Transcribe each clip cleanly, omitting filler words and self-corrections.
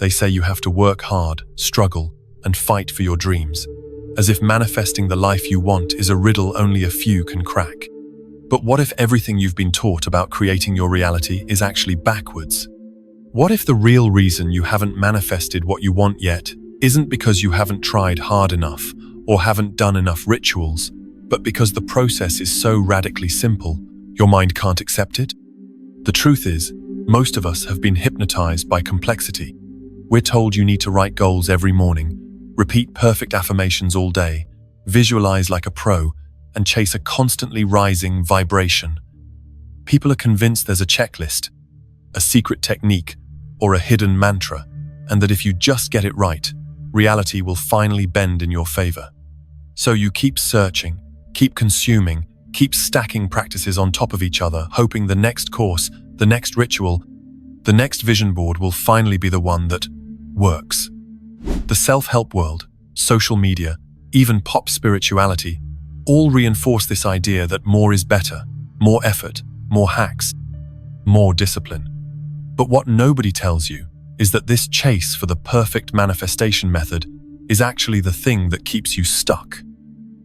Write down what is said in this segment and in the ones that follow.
They say you have to work hard, struggle, and fight for your dreams, as if manifesting the life you want is a riddle only a few can crack. But what if everything you've been taught about creating your reality is actually backwards? What if the real reason you haven't manifested what you want yet isn't because you haven't tried hard enough or haven't done enough rituals, but because the process is so radically simple, your mind can't accept it? The truth is, most of us have been hypnotized by complexity. We're told you need to write goals every morning, repeat perfect affirmations all day, visualize like a pro, and chase a constantly rising vibration. People are convinced there's a checklist, a secret technique, or a hidden mantra, and that if you just get it right, reality will finally bend in your favor. So you keep searching, keep consuming, keep stacking practices on top of each other, hoping the next course, the next ritual, the next vision board will finally be the one that works. The self-help world, social media, even pop spirituality, all reinforce this idea that more is better, more effort, more hacks, more discipline. But what nobody tells you is that this chase for the perfect manifestation method is actually the thing that keeps you stuck.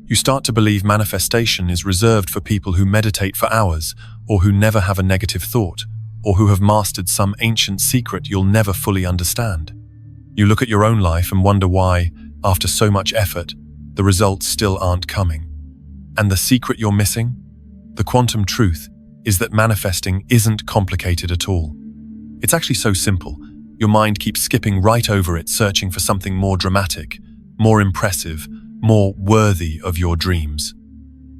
You start to believe manifestation is reserved for people who meditate for hours, or who never have a negative thought, or who have mastered some ancient secret you'll never fully understand. You look at your own life and wonder why, after so much effort, the results still aren't coming. And the secret you're missing? The quantum truth is that manifesting isn't complicated at all. It's actually so simple. Your mind keeps skipping right over it, searching for something more dramatic, more impressive, more worthy of your dreams.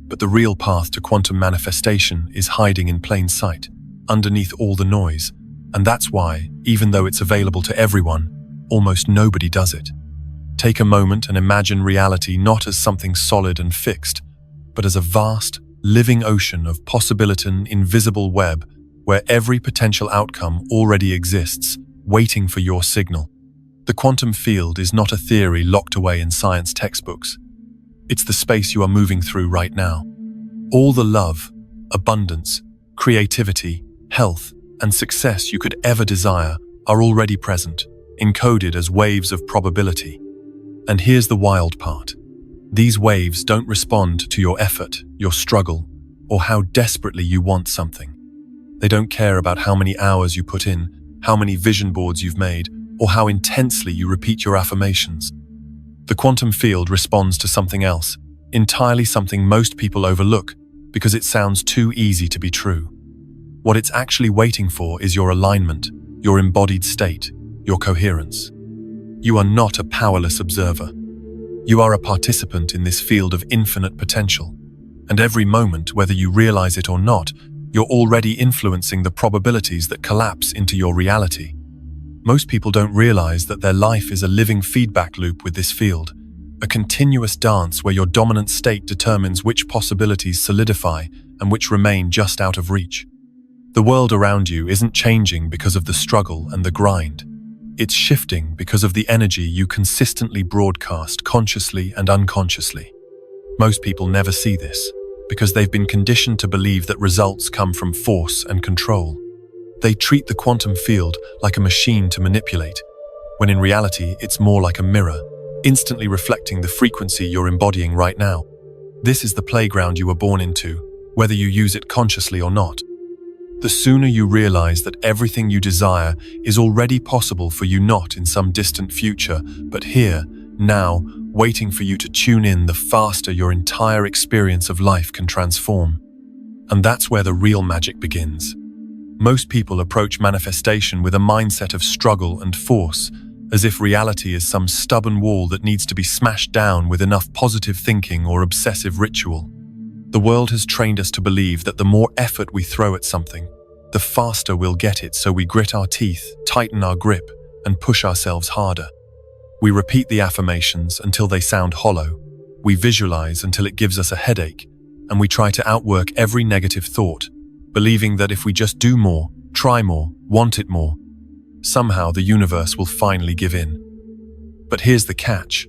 But the real path to quantum manifestation is hiding in plain sight, underneath all the noise. And that's why, even though it's available to everyone, almost nobody does it. Take a moment and imagine reality not as something solid and fixed, but as a vast, living ocean of possibility, invisible web, where every potential outcome already exists, waiting for your signal. The quantum field is not a theory locked away in science textbooks. It's the space you are moving through right now. All the love, abundance, creativity, health, and success you could ever desire are already present, encoded as waves of probability. And here's the wild part. These waves don't respond to your effort, your struggle, or how desperately you want something. They don't care about how many hours you put in, how many vision boards you've made, or how intensely you repeat your affirmations. The quantum field responds to something else, entirely something most people overlook because it sounds too easy to be true. What it's actually waiting for is your alignment, your embodied state, your coherence. You are not a powerless observer. You are a participant in this field of infinite potential. And every moment, whether you realize it or not, you're already influencing the probabilities that collapse into your reality. Most people don't realize that their life is a living feedback loop with this field, a continuous dance where your dominant state determines which possibilities solidify and which remain just out of reach. The world around you isn't changing because of the struggle and the grind. It's shifting because of the energy you consistently broadcast consciously and unconsciously. Most people never see this because they've been conditioned to believe that results come from force and control. They treat the quantum field like a machine to manipulate, when in reality it's more like a mirror, instantly reflecting the frequency you're embodying right now. This is the playground you were born into, whether you use it consciously or not. The sooner you realize that everything you desire is already possible for you, not in some distant future, but here, now, waiting for you to tune in, the faster your entire experience of life can transform. And that's where the real magic begins. Most people approach manifestation with a mindset of struggle and force, as if reality is some stubborn wall that needs to be smashed down with enough positive thinking or obsessive ritual. The world has trained us to believe that the more effort we throw at something, the faster we'll get it, so we grit our teeth, tighten our grip, and push ourselves harder. We repeat the affirmations until they sound hollow. We visualize until it gives us a headache, and we try to outwork every negative thought, believing that if we just do more, try more, want it more, somehow the universe will finally give in. But here's the catch.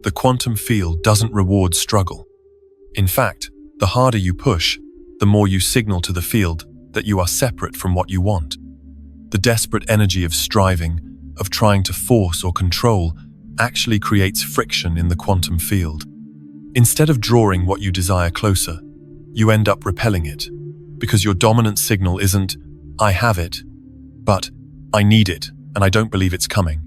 The quantum field doesn't reward struggle. In fact, the harder you push, the more you signal to the field that you are separate from what you want. The desperate energy of striving, of trying to force or control actually creates friction in the quantum field. Instead of drawing what you desire closer, you end up repelling it, because your dominant signal isn't, "I have it," but "I need it, and I don't believe it's coming."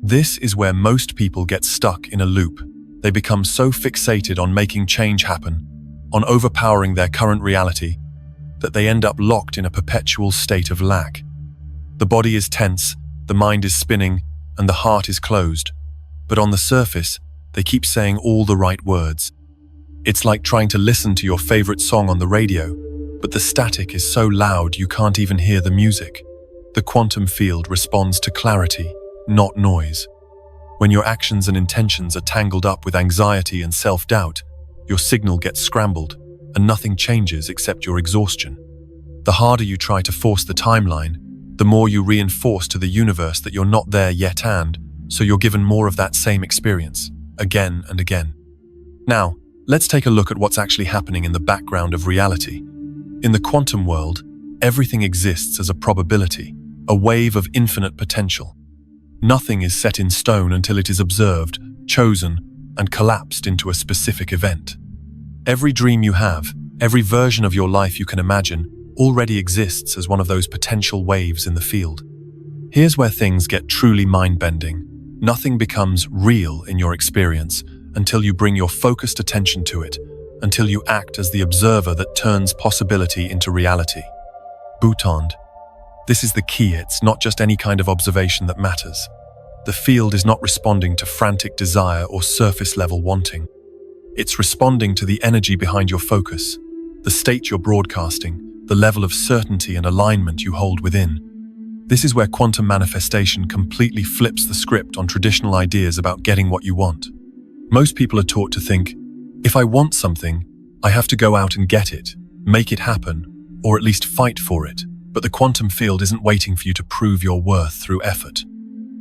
This is where most people get stuck in a loop. They become so fixated on making change happen, on overpowering their current reality, that they end up locked in a perpetual state of lack. The body is tense, the mind is spinning, and the heart is closed. But on the surface, they keep saying all the right words. It's like trying to listen to your favorite song on the radio, but the static is so loud you can't even hear the music. The quantum field responds to clarity, not noise. When your actions and intentions are tangled up with anxiety and self-doubt, your signal gets scrambled, and nothing changes except your exhaustion. The harder you try to force the timeline, the more you reinforce to the universe that you're not there yet, and so you're given more of that same experience, again and again. Now, let's take a look at what's actually happening in the background of reality. In the quantum world, everything exists as a probability, a wave of infinite potential. Nothing is set in stone until it is observed, chosen, and collapsed into a specific event. Every dream you have, every version of your life you can imagine, already exists as one of those potential waves in the field. Here's where things get truly mind-bending. Nothing becomes real in your experience until you bring your focused attention to it, until you act as the observer that turns possibility into reality. Boutond. This is the key. It's not just any kind of observation that matters. The field is not responding to frantic desire or surface-level wanting. It's responding to the energy behind your focus, the state you're broadcasting, the level of certainty and alignment you hold within. This is where quantum manifestation completely flips the script on traditional ideas about getting what you want. Most people are taught to think, if I want something, I have to go out and get it, make it happen, or at least fight for it. But the quantum field isn't waiting for you to prove your worth through effort.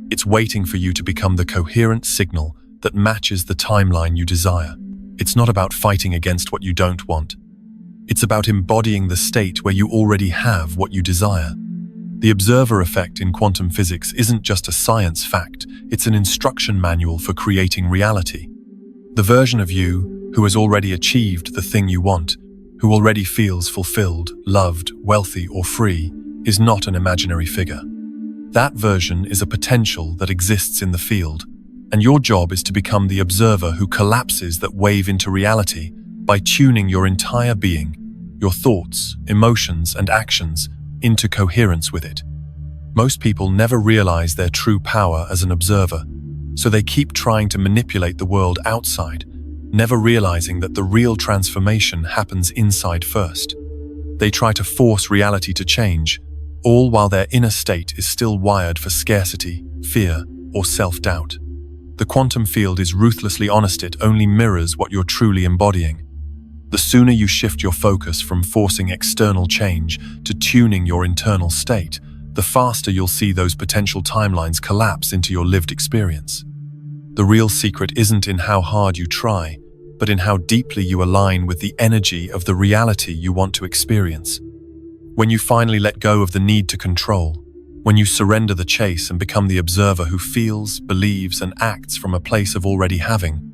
It's waiting for you to become the coherent signal that matches the timeline you desire. It's not about fighting against what you don't want. It's about embodying the state where you already have what you desire. The observer effect in quantum physics isn't just a science fact, it's an instruction manual for creating reality. The version of you who has already achieved the thing you want, who already feels fulfilled, loved, wealthy, or free, is not an imaginary figure. That version is a potential that exists in the field, and your job is to become the observer who collapses that wave into reality by tuning your entire being, your thoughts, emotions, and actions into coherence with it. Most people never realize their true power as an observer, so they keep trying to manipulate the world outside, never realizing that the real transformation happens inside first. They try to force reality to change, all while their inner state is still wired for scarcity, fear, or self-doubt. The quantum field is ruthlessly honest. It only mirrors what you're truly embodying. The sooner you shift your focus from forcing external change to tuning your internal state, the faster you'll see those potential timelines collapse into your lived experience. The real secret isn't in how hard you try, but in how deeply you align with the energy of the reality you want to experience. When you finally let go of the need to control, when you surrender the chase and become the observer who feels, believes, and acts from a place of already having,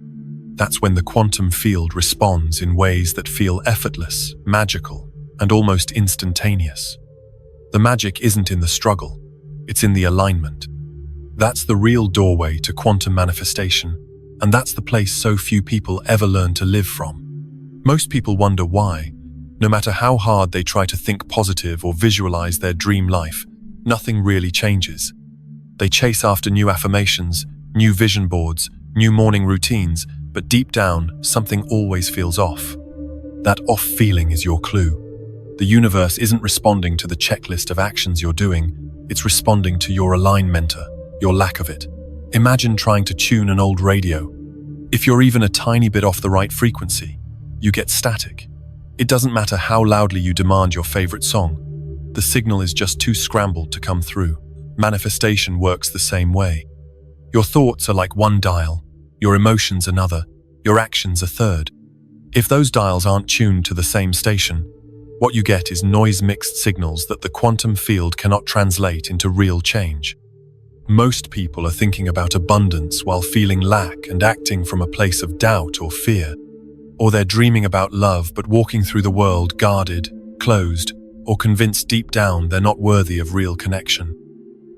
that's when the quantum field responds in ways that feel effortless, magical, and almost instantaneous. The magic isn't in the struggle, it's in the alignment. That's the real doorway to quantum manifestation, and that's the place so few people ever learn to live from. Most people wonder why, no matter how hard they try to think positive or visualize their dream life, nothing really changes. They chase after new affirmations, new vision boards, new morning routines, but deep down, something always feels off. That off feeling is your clue. The universe isn't responding to the checklist of actions you're doing, it's responding to your alignment, your lack of it. Imagine trying to tune an old radio. If you're even a tiny bit off the right frequency, you get static. It doesn't matter how loudly you demand your favorite song. The signal is just too scrambled to come through. Manifestation works the same way. Your thoughts are like one dial, your emotions another, your actions a third. If those dials aren't tuned to the same station, what you get is noise-mixed signals that the quantum field cannot translate into real change. Most people are thinking about abundance while feeling lack and acting from a place of doubt or fear. Or they're dreaming about love but walking through the world guarded, closed, or convinced deep down they're not worthy of real connection.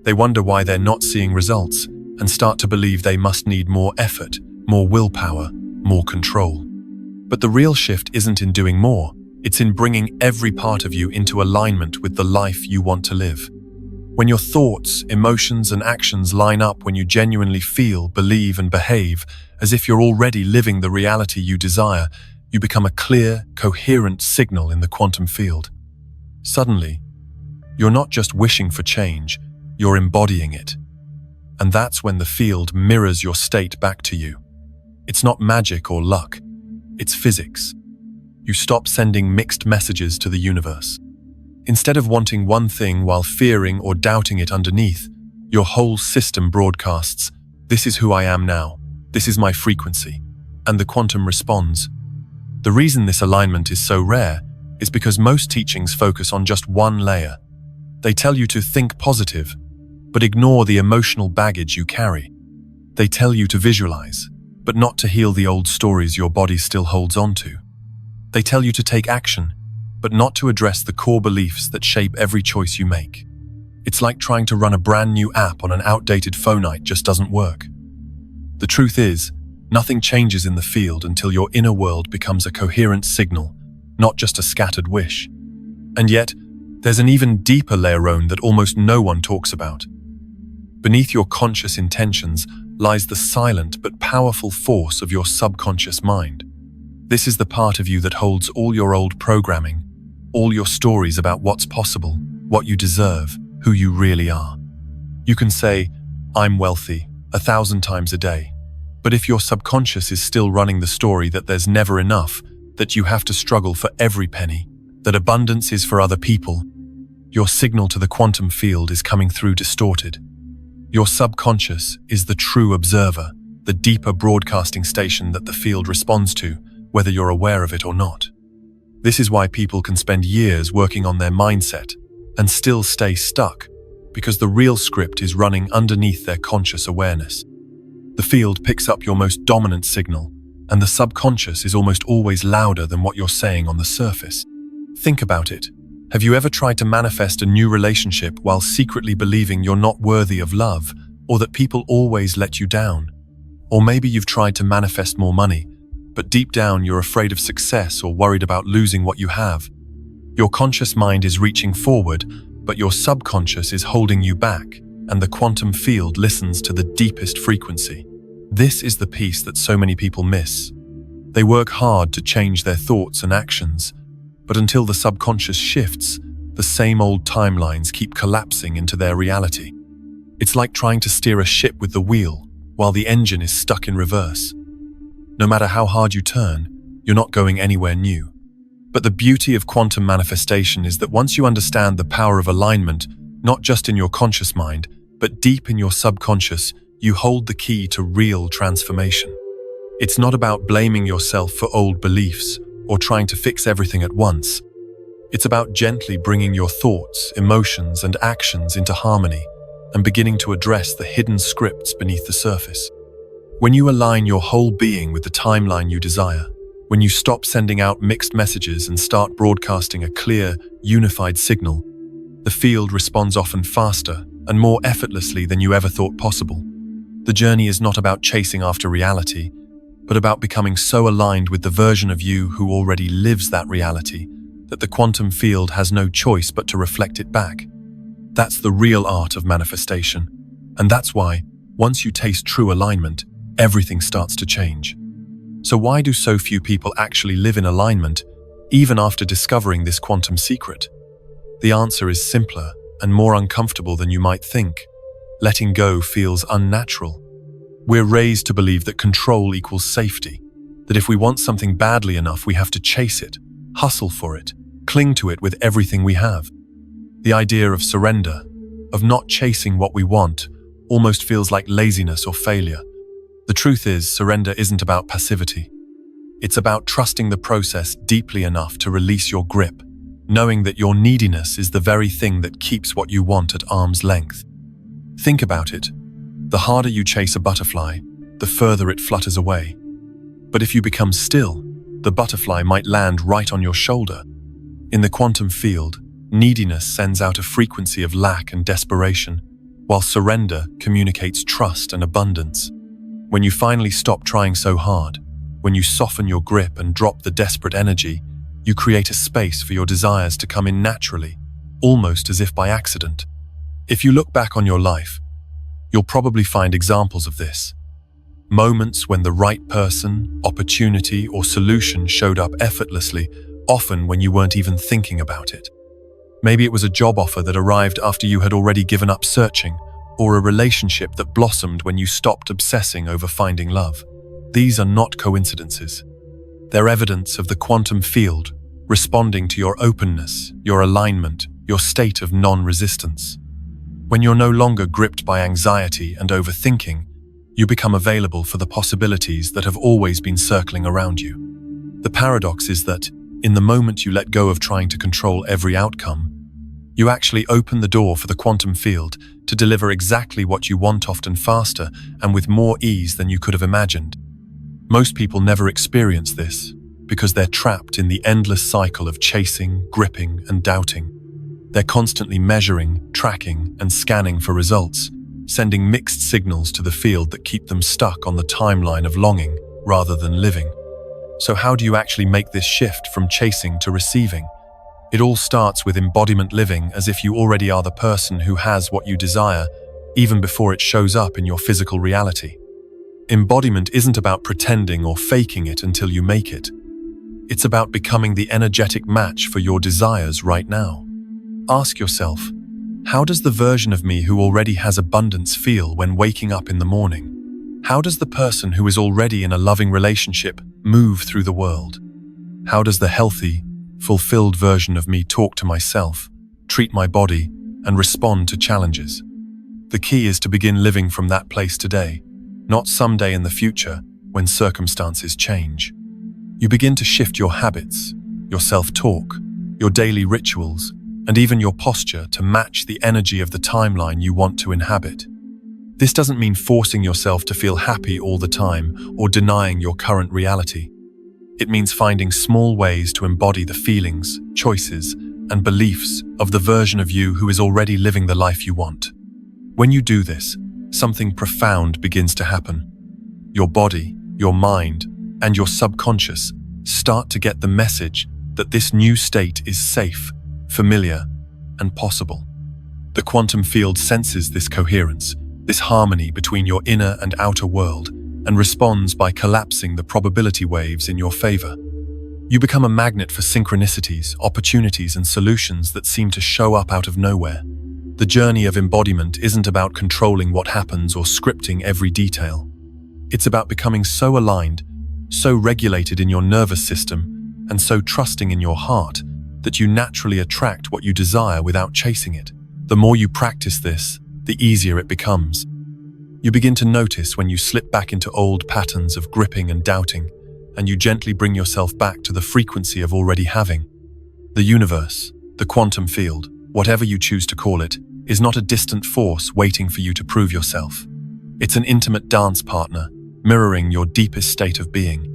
They wonder why they're not seeing results and start to believe they must need more effort, more willpower, more control. But the real shift isn't in doing more, it's in bringing every part of you into alignment with the life you want to live. When your thoughts, emotions, and actions line up, when you genuinely feel, believe, and behave as if you're already living the reality you desire, you become a clear, coherent signal in the quantum field. Suddenly, you're not just wishing for change, you're embodying it. And that's when the field mirrors your state back to you. It's not magic or luck, it's physics. You stop sending mixed messages to the universe. Instead of wanting one thing while fearing or doubting it underneath, your whole system broadcasts, "This is who I am now, this is my frequency," and the quantum responds. The reason this alignment is so rare is because most teachings focus on just one layer. They tell you to think positive, but ignore the emotional baggage you carry. They tell you to visualize, but not to heal the old stories your body still holds on to. They tell you to take action, but not to address the core beliefs that shape every choice you make. It's like trying to run a brand new app on an outdated phone. It just doesn't work. The truth is, nothing changes in the field until your inner world becomes a coherent signal, not just a scattered wish. And yet, there's an even deeper layer that almost no one talks about. Beneath your conscious intentions lies the silent but powerful force of your subconscious mind. This is the part of you that holds all your old programming, all your stories about what's possible, what you deserve, who you really are. You can say, "I'm wealthy," 1,000 times a day. But if your subconscious is still running the story that there's never enough, that you have to struggle for every penny, that abundance is for other people, your signal to the quantum field is coming through distorted. Your subconscious is the true observer, the deeper broadcasting station that the field responds to, whether you're aware of it or not. This is why people can spend years working on their mindset and still stay stuck, because the real script is running underneath their conscious awareness. The field picks up your most dominant signal, and the subconscious is almost always louder than what you're saying on the surface. Think about it. Have you ever tried to manifest a new relationship while secretly believing you're not worthy of love, or that people always let you down? Or maybe you've tried to manifest more money, but deep down you're afraid of success or worried about losing what you have. Your conscious mind is reaching forward, but your subconscious is holding you back, and the quantum field listens to the deepest frequency. This is the piece that so many people miss. They work hard to change their thoughts and actions, but until the subconscious shifts, the same old timelines keep collapsing into their reality. It's like trying to steer a ship with the wheel while the engine is stuck in reverse. No matter how hard you turn, you're not going anywhere new. But the beauty of quantum manifestation is that once you understand the power of alignment, not just in your conscious mind, but deep in your subconscious, you hold the key to real transformation. It's not about blaming yourself for old beliefs or trying to fix everything at once. It's about gently bringing your thoughts, emotions, and actions into harmony and beginning to address the hidden scripts beneath the surface. When you align your whole being with the timeline you desire, when you stop sending out mixed messages and start broadcasting a clear, unified signal, the field responds often faster and more effortlessly than you ever thought possible. The journey is not about chasing after reality, but about becoming so aligned with the version of you who already lives that reality that the quantum field has no choice but to reflect it back. That's the real art of manifestation. And that's why, once you taste true alignment, everything starts to change. So why do so few people actually live in alignment, even after discovering this quantum secret? The answer is simpler and more uncomfortable than you might think. Letting go feels unnatural. We're raised to believe that control equals safety, that if we want something badly enough, we have to chase it, hustle for it, cling to it with everything we have. The idea of surrender, of not chasing what we want, almost feels like laziness or failure. The truth is, surrender isn't about passivity. It's about trusting the process deeply enough to release your grip, knowing that your neediness is the very thing that keeps what you want at arm's length. Think about it. The harder you chase a butterfly, the further it flutters away. But if you become still, the butterfly might land right on your shoulder. In the quantum field, neediness sends out a frequency of lack and desperation, while surrender communicates trust and abundance. When you finally stop trying so hard, when you soften your grip and drop the desperate energy, you create a space for your desires to come in naturally, almost as if by accident. If you look back on your life, you'll probably find examples of this. Moments when the right person, opportunity, or solution showed up effortlessly, often when you weren't even thinking about it. Maybe it was a job offer that arrived after you had already given up searching, or a relationship that blossomed when you stopped obsessing over finding love. These are not coincidences. They're evidence of the quantum field, responding to your openness, your alignment, your state of non-resistance. When you're no longer gripped by anxiety and overthinking, you become available for the possibilities that have always been circling around you. The paradox is that, in the moment you let go of trying to control every outcome, you actually open the door for the quantum field to deliver exactly what you want, often faster and with more ease than you could have imagined. Most people never experience this because they're trapped in the endless cycle of chasing, gripping, and doubting. They're constantly measuring, tracking, and scanning for results, sending mixed signals to the field that keep them stuck on the timeline of longing rather than living. So how do you actually make this shift from chasing to receiving? It all starts with embodiment living, as if you already are the person who has what you desire, even before it shows up in your physical reality. Embodiment isn't about pretending or faking it until you make it. It's about becoming the energetic match for your desires right now. Ask yourself, how does the version of me who already has abundance feel when waking up in the morning? How does the person who is already in a loving relationship move through the world? How does the healthy, fulfilled version of me talk to myself, treat my body, and respond to challenges? The key is to begin living from that place today, not someday in the future when circumstances change. You begin to shift your habits, your self-talk, your daily rituals, and even your posture to match the energy of the timeline you want to inhabit. This doesn't mean forcing yourself to feel happy all the time or denying your current reality. It means finding small ways to embody the feelings, choices, and beliefs of the version of you who is already living the life you want. When you do this, something profound begins to happen. Your body, your mind, and your subconscious start to get the message that this new state is safe, familiar, and possible. The quantum field senses this coherence, this harmony between your inner and outer world, and responds by collapsing the probability waves in your favor. You become a magnet for synchronicities, opportunities, and solutions that seem to show up out of nowhere. The journey of embodiment isn't about controlling what happens or scripting every detail. It's about becoming so aligned, so regulated in your nervous system, and so trusting in your heart that you naturally attract what you desire without chasing it. The more you practice this, the easier it becomes. You begin to notice when you slip back into old patterns of gripping and doubting, and you gently bring yourself back to the frequency of already having. The universe, the quantum field, whatever you choose to call it, is not a distant force waiting for you to prove yourself. It's an intimate dance partner, mirroring your deepest state of being.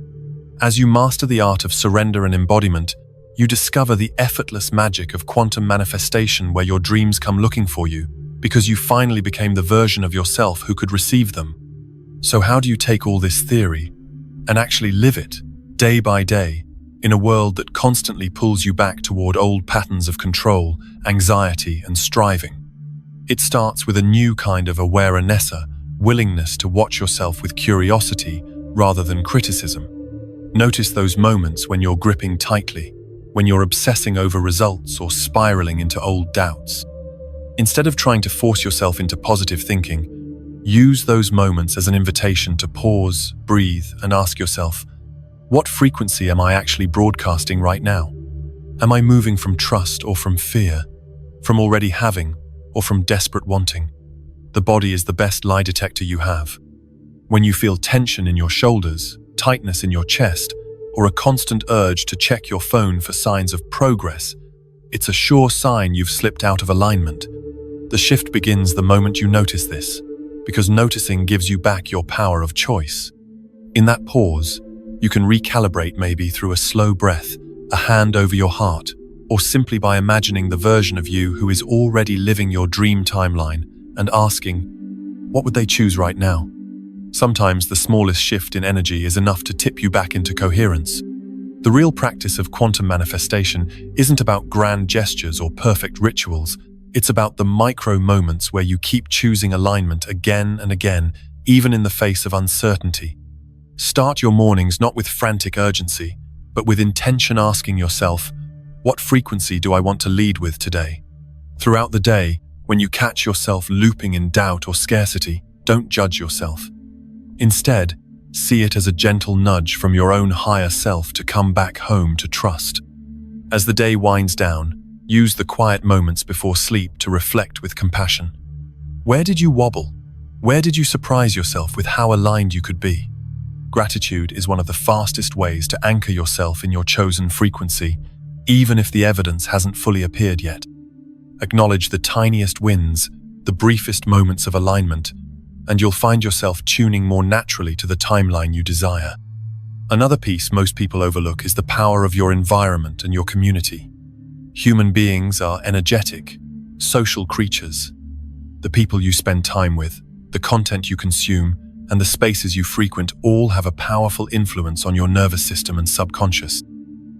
As you master the art of surrender and embodiment, you discover the effortless magic of quantum manifestation, where your dreams come looking for you, because you finally became the version of yourself who could receive them. So how do you take all this theory and actually live it, day by day, in a world that constantly pulls you back toward old patterns of control, anxiety, and striving? It starts with a new kind of awareness, a willingness to watch yourself with curiosity rather than criticism. Notice those moments when you're gripping tightly, when you're obsessing over results or spiraling into old doubts. Instead of trying to force yourself into positive thinking, use those moments as an invitation to pause, breathe, and ask yourself, what frequency am I actually broadcasting right now? Am I moving from trust or from fear, from already having or from desperate wanting? The body is the best lie detector you have. When you feel tension in your shoulders, tightness in your chest, or a constant urge to check your phone for signs of progress, it's a sure sign you've slipped out of alignment. The shift begins the moment you notice this. because noticing gives you back your power of choice. In that pause, you can recalibrate maybe through a slow breath, a hand over your heart, or simply by imagining the version of you who is already living your dream timeline and asking, what would they choose right now? Sometimes the smallest shift in energy is enough to tip you back into coherence. The real practice of quantum manifestation isn't about grand gestures or perfect rituals. It's about the micro moments where you keep choosing alignment again and again, even in the face of uncertainty. Start your mornings not with frantic urgency, but with intention, asking yourself, what frequency do I want to lead with today? Throughout the day, when you catch yourself looping in doubt or scarcity, don't judge yourself. Instead, see it as a gentle nudge from your own higher self to come back home to trust. As the day winds down, use the quiet moments before sleep to reflect with compassion. Where did you wobble? Where did you surprise yourself with how aligned you could be? Gratitude is one of the fastest ways to anchor yourself in your chosen frequency, even if the evidence hasn't fully appeared yet. Acknowledge the tiniest wins, the briefest moments of alignment, and you'll find yourself tuning more naturally to the timeline you desire. Another piece most people overlook is the power of your environment and your community. Human beings are energetic, social creatures. The people you spend time with, the content you consume, and the spaces you frequent all have a powerful influence on your nervous system and subconscious.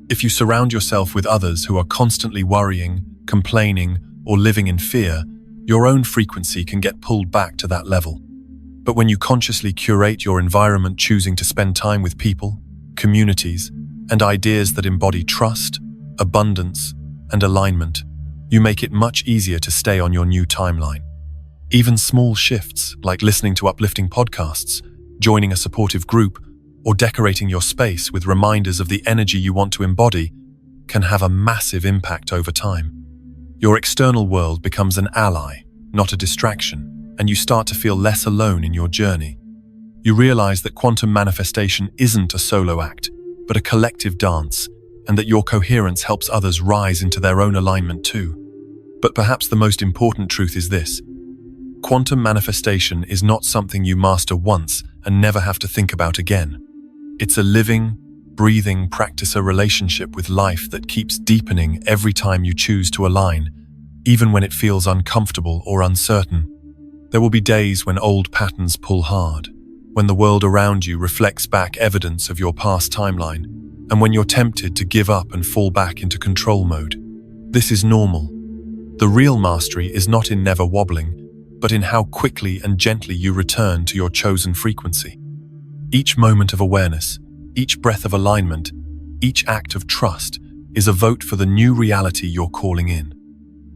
If you surround yourself with others who are constantly worrying, complaining, or living in fear, your own frequency can get pulled back to that level. But when you consciously curate your environment, choosing to spend time with people, communities, and ideas that embody trust, abundance, and alignment, you make it much easier to stay on your new timeline. Even small shifts, like listening to uplifting podcasts, joining a supportive group, or decorating your space with reminders of the energy you want to embody, can have a massive impact over time. Your external world becomes an ally, not a distraction, and you start to feel less alone in your journey. You realize that quantum manifestation isn't a solo act, but a collective dance, and that your coherence helps others rise into their own alignment too. But perhaps the most important truth is this: quantum manifestation is not something you master once and never have to think about again. It's a living, breathing practice, a relationship with life that keeps deepening every time you choose to align, even when it feels uncomfortable or uncertain. There will be days when old patterns pull hard, when the world around you reflects back evidence of your past timeline, and when you're tempted to give up and fall back into control mode. This is normal. The real mastery is not in never wobbling, but in how quickly and gently you return to your chosen frequency. Each moment of awareness, each breath of alignment, each act of trust is a vote for the new reality you're calling in.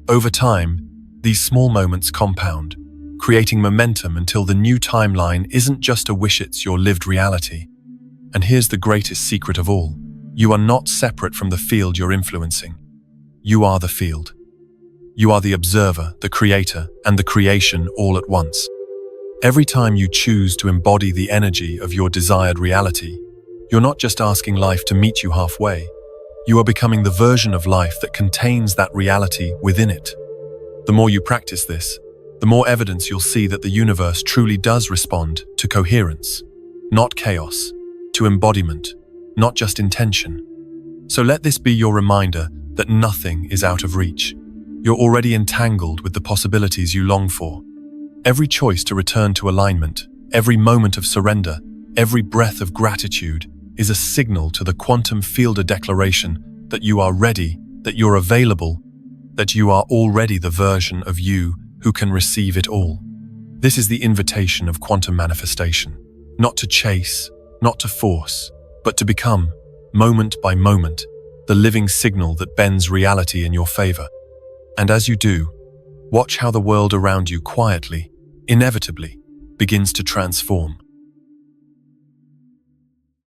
Over time, these small moments compound, creating momentum until the new timeline isn't just a wish, it's your lived reality. And here's the greatest secret of all: you are not separate from the field you're influencing. You are the field. You are the observer, the creator, and the creation all at once. Every time you choose to embody the energy of your desired reality, you're not just asking life to meet you halfway. You are becoming the version of life that contains that reality within it. The more you practice this, the more evidence you'll see that the universe truly does respond to coherence, not chaos, to embodiment, not just intention. So let this be your reminder that nothing is out of reach. You're already entangled with the possibilities you long for. Every choice to return to alignment, every moment of surrender, every breath of gratitude is a signal to the quantum field, a declaration that you are ready, that you're available, that you are already the version of you who can receive it all. This is the invitation of quantum manifestation, not to chase, not to force, but to become, moment by moment, the living signal that bends reality in your favor. And as you do, watch how the world around you quietly, inevitably, begins to transform.